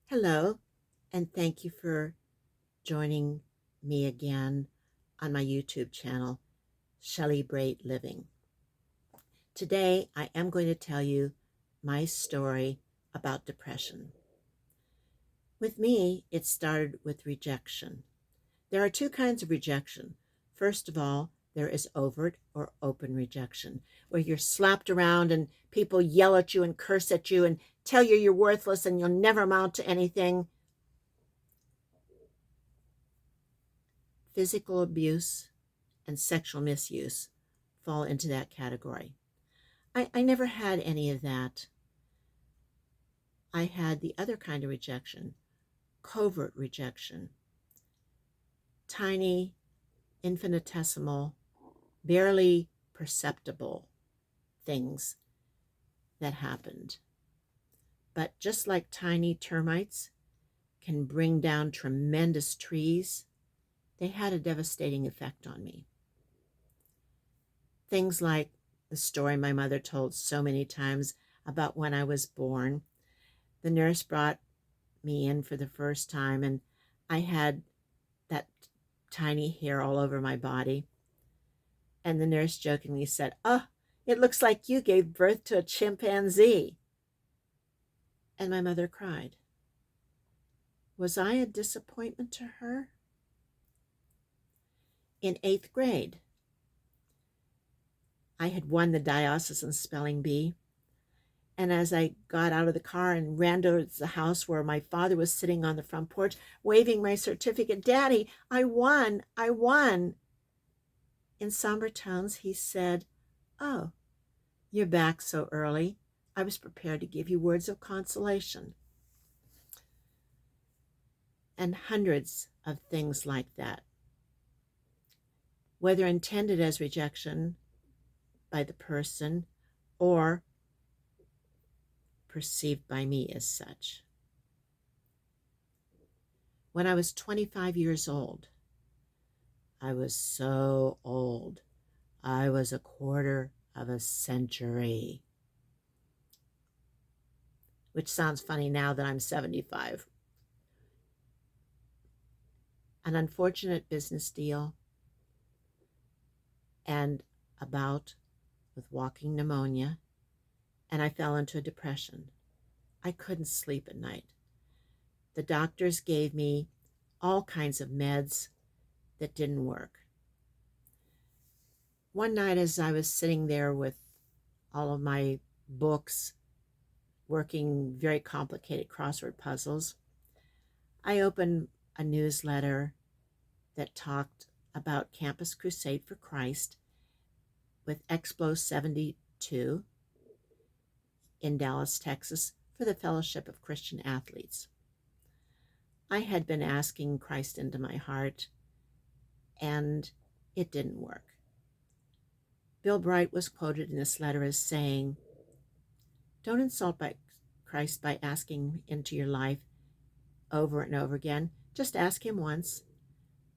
Hello, and thank you for joining me again on my YouTube channel, Shelli-brate Living. Today, I am going to tell you my story about depression. With me, it started with rejection. There are two kinds of rejection. First of all, there is overt or open rejection, where you're slapped around and people yell at you and curse at you and tell you you're worthless and you'll never amount to anything. Physical abuse and sexual misuse fall into that category. I never had any of that. I had the other kind of rejection, covert rejection, tiny, infinitesimal, barely perceptible things that happened. But just like tiny termites can bring down tremendous trees, they had a devastating effect on me. Things like the story my mother told so many times about when I was born. The nurse brought me in for the first time, and I had that tiny hair all over my body. And the nurse jokingly said, "Oh, it looks like you gave birth to a chimpanzee." And my mother cried. Was I a disappointment to her? In 8th grade, I had won the diocesan spelling bee. And as I got out of the car and ran towards the house where my father was sitting on the front porch, waving my certificate, "Daddy, I won, I won." In somber tones, he said, "Oh, you're back so early. I was prepared to give you words of consolation." And hundreds of things like that, whether intended as rejection by the person or perceived by me as such. When I was 25 years old, I was so old. I was a quarter of a century, which sounds funny now that I'm 75. An unfortunate business deal and a bout with walking pneumonia, and I fell into a depression. I couldn't sleep at night. The doctors gave me all kinds of meds that didn't work. One night, as I was sitting there with all of my books, working very complicated crossword puzzles, I opened a newsletter that talked about Campus Crusade for Christ with Explo 72 in Dallas, Texas, for the Fellowship of Christian Athletes. I had been asking Christ into my heart, and it didn't work. Bill Bright was quoted in this letter as saying, "Don't insult Christ by asking into your life over and over again. Just ask him once,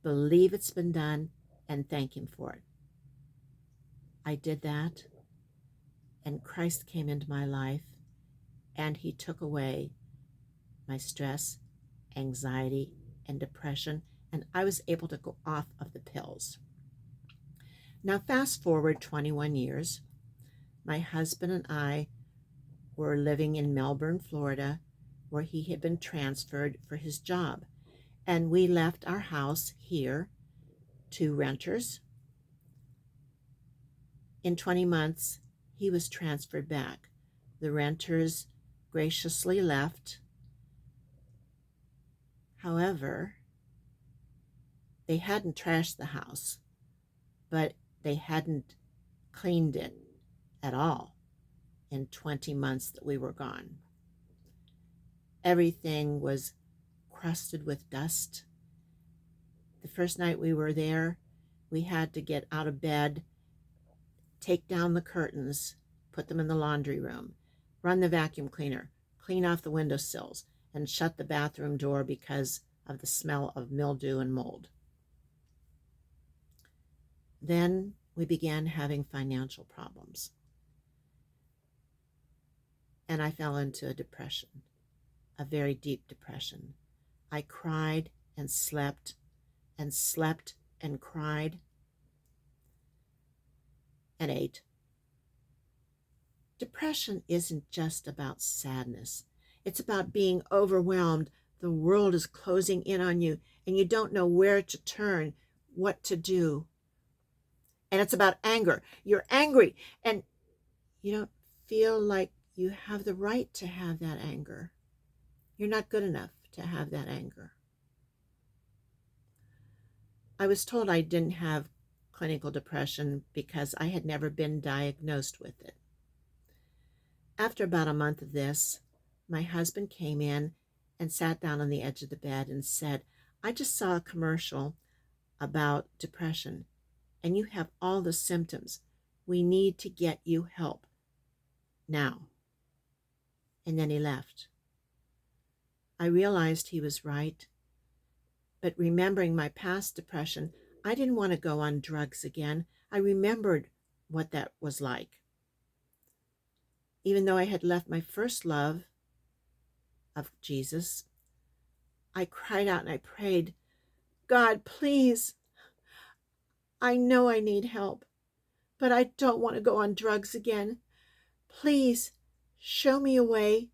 believe it's been done, and thank him for it." I did that, and Christ came into my life, and he took away my stress, anxiety, and depression, and I was able to go off of the pills. Now, fast forward 21 years, my husband and I were living in Melbourne, Florida, where he had been transferred for his job. And we left our house here to renters. In 20 months, he was transferred back. The renters graciously left. However, they hadn't trashed the house, but they hadn't cleaned it at all in 20 months that we were gone. Everything was crusted with dust. The first night we were there, we had to get out of bed, take down the curtains, put them in the laundry room, run the vacuum cleaner, clean off the windowsills, and shut the bathroom door because of the smell of mildew and mold. Then we began having financial problems, and I fell into a depression. a very deep depression. I cried and slept and slept and cried and ate. Depression isn't just about sadness. It's about being overwhelmed. The world is closing in on you and you don't know where to turn, what to do. And it's about anger. You're angry and you don't feel like you have the right to have that anger. You're not good enough to have that anger. I was told I didn't have clinical depression because I had never been diagnosed with it. After about a month of this, my husband came in and sat down on the edge of the bed and said, I just saw a commercial about depression and you have all the symptoms. We need to get you help now. And then he left. I realized he was right, but remembering my past depression, I didn't want to go on drugs again. I remembered what that was like. Even though I had left my first love of Jesus, I cried out and I prayed, God, please, I know I need help, but I don't want to go on drugs again. Please show me a way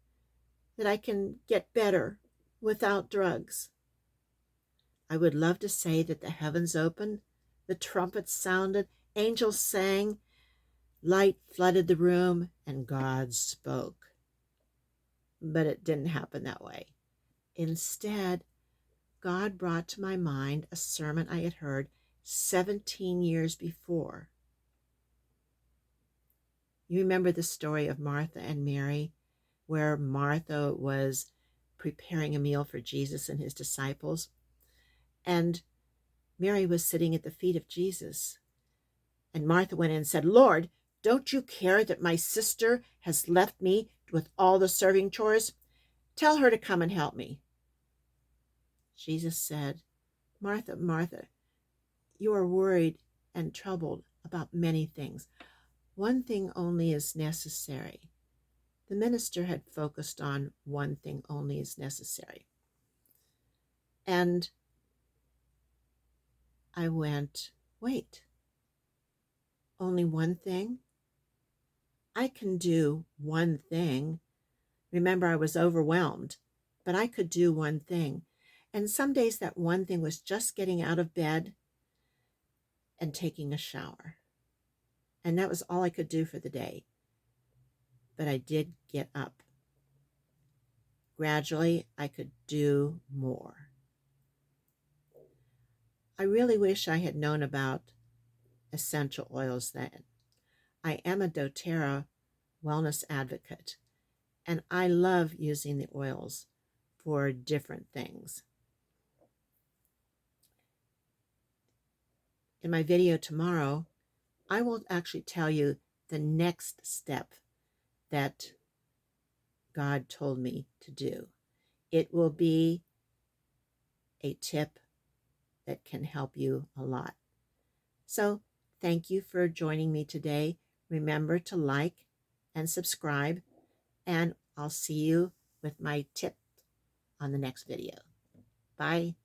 that I can get better without drugs. I would love to say that the heavens opened, the trumpets sounded, angels sang, light flooded the room, and God spoke. But it didn't happen that way. Instead, God brought to my mind a sermon I had heard 17 years before. You remember the story of Martha and Mary, where Martha was preparing a meal for Jesus and his disciples, and Mary was sitting at the feet of Jesus. And Martha went in and said, Lord, don't you care that my sister has left me with all the serving chores? Tell her to come and help me. Jesus said, Martha, Martha, you are worried and troubled about many things. One thing only is necessary. The minister had focused on one thing only is necessary. And I went, wait, only one thing? I can do one thing. Remember, I was overwhelmed, but I could do one thing. And some days that one thing was just getting out of bed and taking a shower. And that was all I could do for the day. But I did get up. Gradually, I could do more. I really wish I had known about essential oils then. I am a doTERRA wellness advocate, and I love using the oils for different things. In my video tomorrow, I will actually tell you the next step that God told me to do. It will be a tip that can help you a lot. So thank you for joining me today. Remember to like and subscribe, and I'll see you with my tip on the next video. Bye.